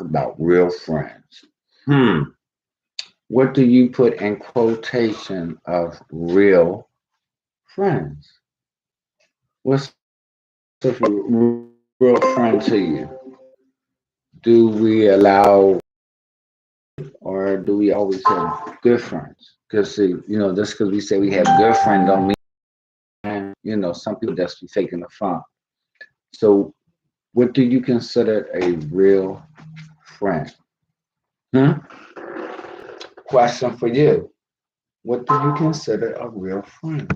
about real friends. Hmm. What do you put in quotation of real friends? What's a real friend to you? Do we allow, or do we always have good friends? Because just because we say we have good friends don't mean, some people just be faking the fun. So, what do you consider a real friend? Hmm? Question for you. What do you consider a real friend?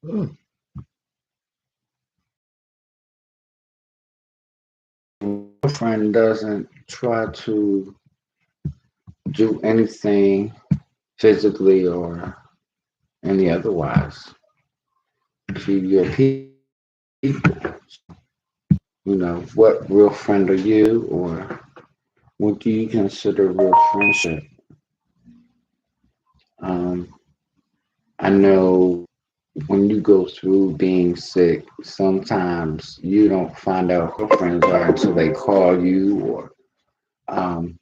Hmm. A friend doesn't try to do anything physically or any otherwise to your people. What real friend are you, or what do you consider real friendship? Um, I know when you go through being sick, sometimes you don't find out who friends are until they call you or, um,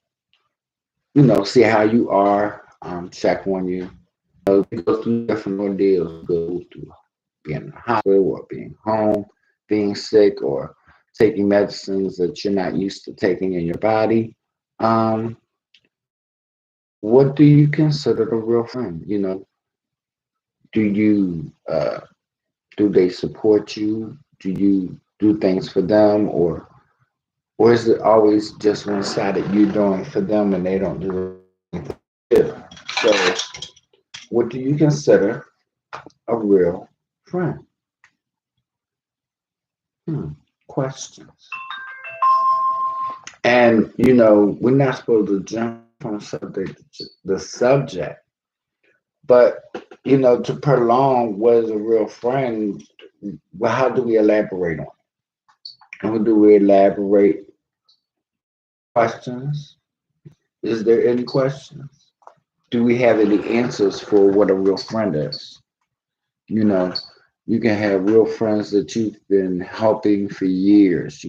see how you are, check on you. You go through different ordeals, go through being in the hospital or being home, being sick or taking medicines that you're not used to taking in your body. Um, what do you consider a real friend? Do you do they support you? Do you do things for them, or is it always just one sided you doing for them and they don't do anything for you? So, what do you consider a real friend? Hmm. Questions. And we're not supposed to jump from subject to the subject, but to prolong what is a real friend, well, how do we elaborate on it? How do we elaborate? Questions? Is there any questions? Do we have any answers for what a real friend is? You know, you can have real friends that you've been helping for years,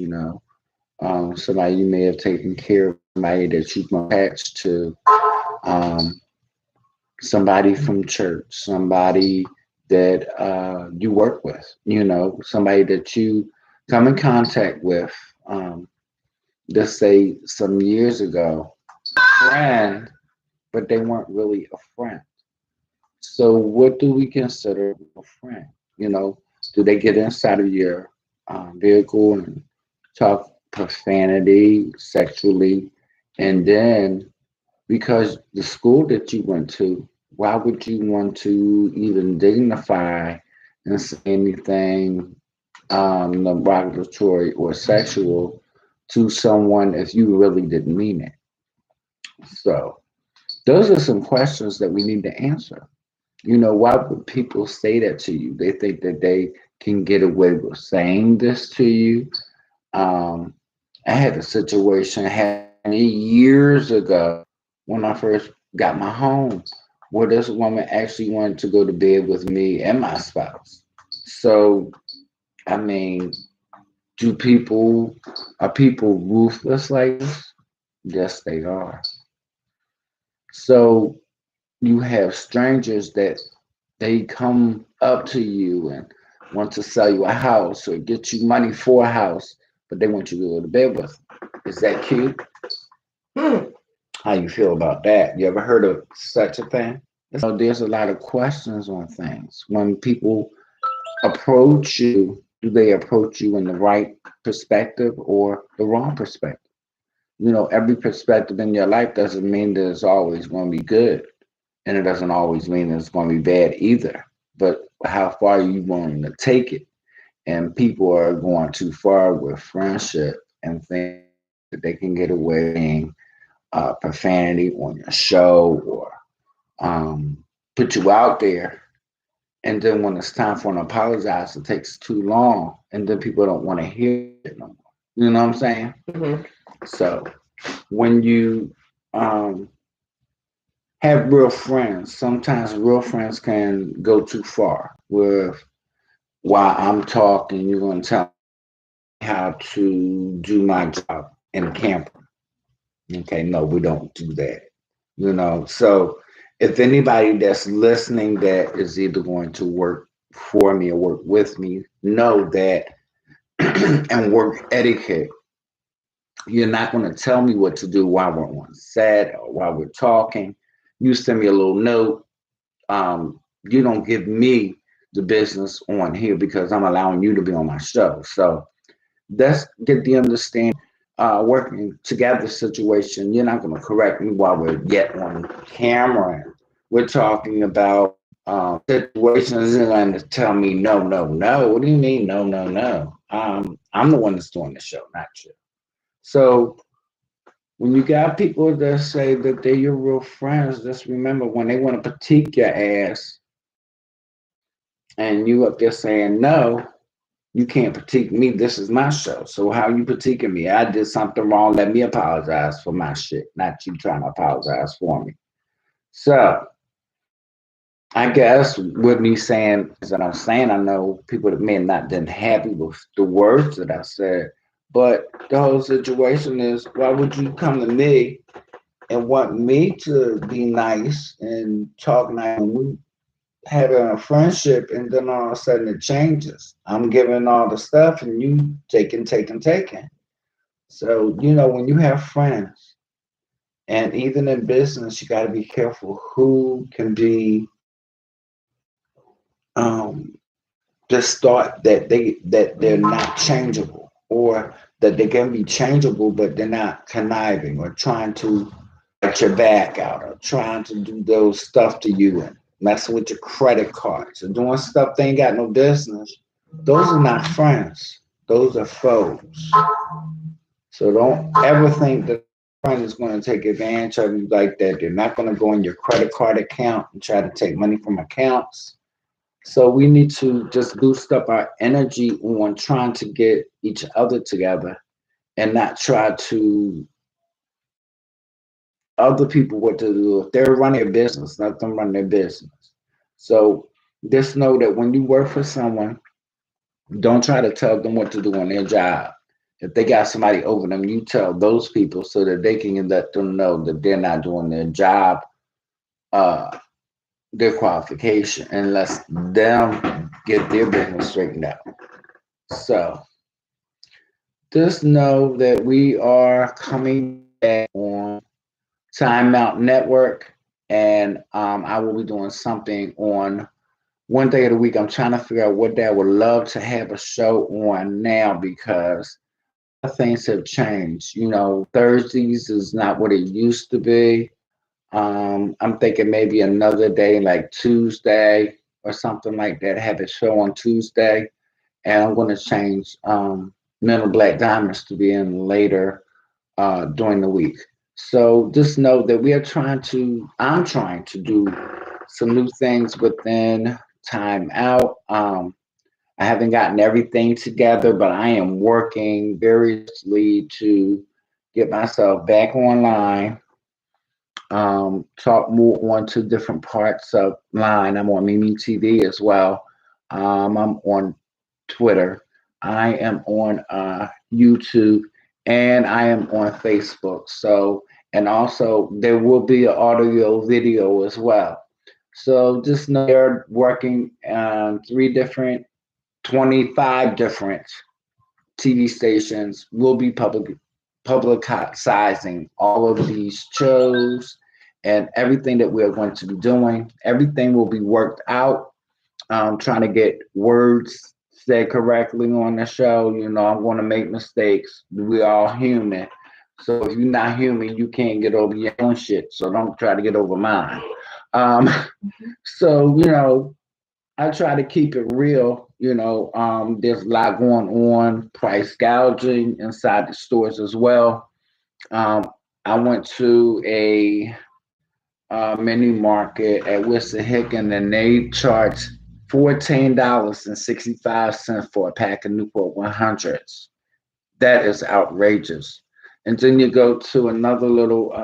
somebody you may have taken care of, somebody that you've been attached to, um, somebody from church, somebody that you work with, somebody that you come in contact with, let's say some years ago, friend, but they weren't really a friend. So, what do we consider a friend? You know, do they get inside of your vehicle and talk profanity sexually? And then, because the school that you went to, why would you want to even dignify and say anything derogatory or sexual to someone if you really didn't mean it? So, those are some questions that we need to answer. Why would people say that to you? They think that they can get away with saying this to you. Um, I had a situation happened years ago when I first got my home where this woman actually wanted to go to bed with me and my spouse. So, I mean, do people are people ruthless like this? Yes, they are. So you have strangers that they come up to you and want to sell you a house or get you money for a house, but they want you to go to bed with them. Is that cute? Hmm. How you feel about that? You ever heard of such a thing? So there's a lot of questions on things. When people approach you, do they approach you in the right perspective or the wrong perspective? Every perspective in your life doesn't mean that it's always going to be good. And it doesn't always mean that it's going to be bad either. But how far are you willing to take it? And people are going too far with friendship and think that they can get away being profanity on your show or put you out there. And then when it's time for an apologize, it takes too long. And then people don't want to hear it no more. You know what I'm saying? Mm-hmm. So when you have real friends, sometimes real friends can go too far. Where while I'm talking, you're going to tell me how to do my job. in a camper. Okay, no, we don't do that. So if anybody that's listening that is either going to work for me or work with me, know that and work etiquette. You're not going to tell me what to do while we're on set or while we're talking. You send me a little note. You don't give me the business on here because I'm allowing you to be on my show. So let's get the understanding. Working together situation. You're not going to correct me while we're yet on camera. We're talking about situations. You're going to tell me no, no, no. What do you mean no, no, no? I'm the one that's doing the show, not you. So when you got people that say that they're your real friends, just remember when they want to critique your ass and you up there saying no, you can't critique me. This is my show. So how you critiquing me? I did something wrong. Let me apologize for my shit, not you trying to apologize for me. So I guess with me saying that I'm saying, I know people that may not been happy with the words that I said, but the whole situation is, why would you come to me and want me to be nice and talk nice when we had a friendship and then all of a sudden it changes? I'm giving all the stuff and you taking. So, when you have friends and even in business, you got to be careful who can be um, just thought that they're not changeable, or that they can be changeable but they're not conniving or trying to get your back out or trying to do those stuff to you and messing with your credit cards or doing stuff they ain't got no business. Those are not friends. Those are foes. So don't ever think that a friend is going to take advantage of you like that. They're not going to go in your credit card account and try to take money from accounts. So we need to just boost up our energy on trying to get each other together and not try to other people what to do. If they're running a business, let them run their business. So just know that when you work for someone, don't try to tell them what to do on their job. If they got somebody over them, you tell those people so that they can let them know that they're not doing their job, uh, their qualification, and let them get their business straightened out. So just know that we are coming back on TimeOut Network, and I will be doing something on one day of the week. I'm trying to figure out what day I would love to have a show on now because things have changed. Thursdays is not what it used to be. I'm thinking maybe another day like Tuesday or something like that. Have a show on Tuesday, and I'm going to change Men of Black Diamonds to be in later during the week. So just know that I'm trying to do some new things within Time Out. I haven't gotten everything together, but I am working variously to get myself back online, talk more on to different parts of line. I'm on Mimi TV as well. I'm on Twitter. I am on YouTube, and I am on Facebook. So, and also there will be an audio video as well. So just know they're working on 25 different TV stations. Will be publicizing all of these shows and everything that we're going to be doing. Everything will be worked out. Trying to get words said correctly on the show. I'm going to make mistakes. We're all human. So if you're not human, you can't get over your own shit. So don't try to get over mine. Um, so, I try to keep it real. There's a lot going on, price gouging inside the stores as well. Um, I went to a mini market at Wissahickon, and they charge $14.65 for a pack of Newport 100s. That is outrageous. And then you go to another little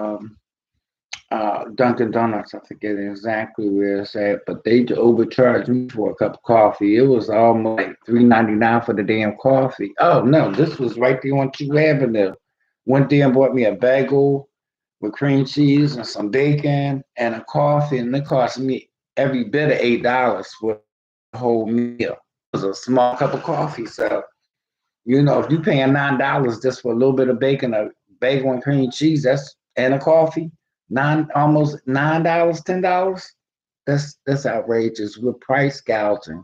Dunkin' Donuts. I forget exactly where it's at, but they overcharged me for a cup of coffee. It was almost like $3.99 for the damn coffee. Oh no, this was right there on 2 Avenue. Went there and bought me a bagel with cream cheese and some bacon and a coffee, and it cost me every bit of $8 for the whole meal. It was a small cup of coffee, so if you're paying $9 just for a little bit of bacon, a bagel and cream cheese, that's and a coffee, almost $9, $10. That's outrageous. We're price gouging.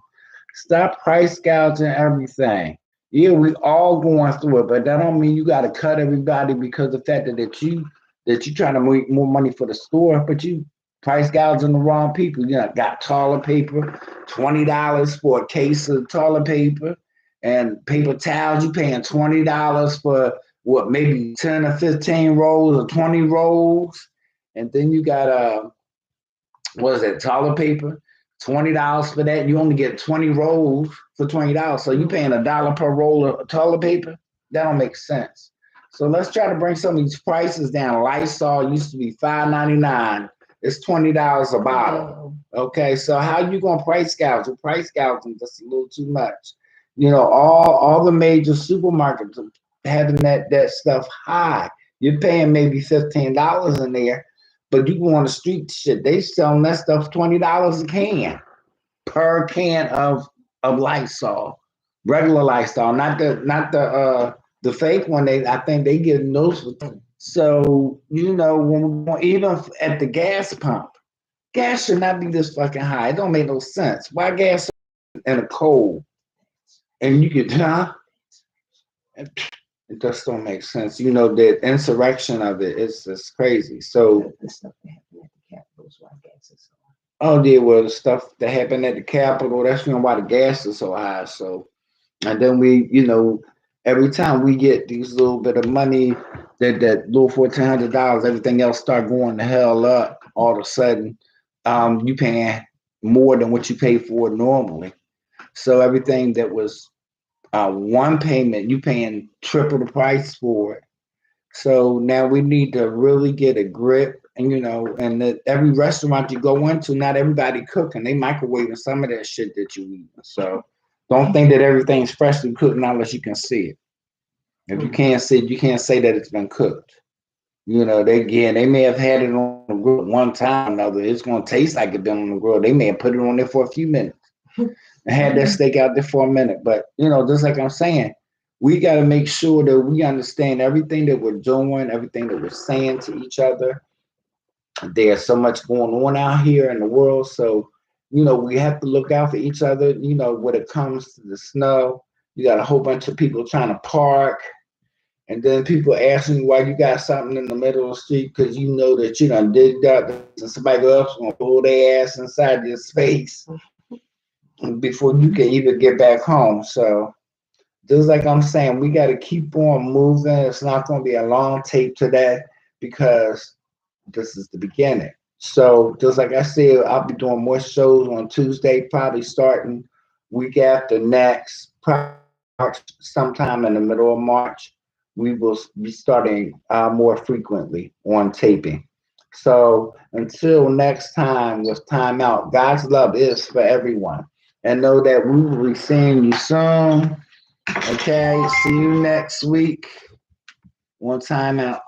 Stop price gouging everything. Yeah, we all going through it, but that don't mean you got to cut everybody because of the fact that you trying to make more money for the store, but you price gouging the wrong people. You know, got toilet paper, $20 for a case of toilet paper, and paper towels. You paying $20 for what, maybe 10 or 15 rolls or 20 rolls, and then you got what is that, toilet paper? $20 for that. You only get 20 rolls for $20. So you paying $1 per roll of toilet paper? That don't make sense. So let's try to bring some of these prices down. Lysol used to be $5.99. It's $20 a bottle. Okay, so how you gonna price gouge? Price gouging just a little too much. All the major supermarkets are having that stuff high. You're paying maybe $15 in there. But you go on the street, shit, they selling that stuff $20 a can, per can of Lysol, regular Lysol, not the fake one. I think they get those for. So when even at the gas pump, gas should not be this fucking high. It don't make no sense. Why gas in a cold and you get It just don't make sense. The insurrection of it is just crazy. So the stuff that happened at the Capitol is why gas is so high. Oh, yeah, well, the stuff that happened at the Capitol, that's why the gas is so high. So, and then every time we get these little bit of money, that little $1,400, everything else start going the hell up. All of a sudden, you paying more than what you pay for normally. So everything that was one payment, you paying triple the price for it. So now we need to really get a grip, and that every restaurant you go into, not everybody cooking. They microwaving some of that shit that you eat. So don't think that everything's freshly cooked unless you can see it. If you can't see it, you can't say that it's been cooked. They may have had it on the grill one time or another. It's gonna taste like it's been on the grill. They may have put it on there for a few minutes and had that steak out there for a minute. But just like I'm saying, we got to make sure that we understand everything that we're doing, everything that we're saying to each other. There's so much going on out here in the world. So, we have to look out for each other. When it comes to the snow, you got a whole bunch of people trying to park. And then people asking why you got something in the middle of the street because you know that you done digged up and somebody else gonna pull their ass inside your space before you can even get back home. So just like I'm saying, we got to keep on moving. It's not going to be a long tape today because this is the beginning. So just like I said, I'll be doing more shows on Tuesday, probably starting week after next, probably sometime in the middle of March. We will be starting more frequently on taping. So until next time with Time Out, God's love is for everyone. And know that we will be seeing you soon. Okay, see you next week on Time Out.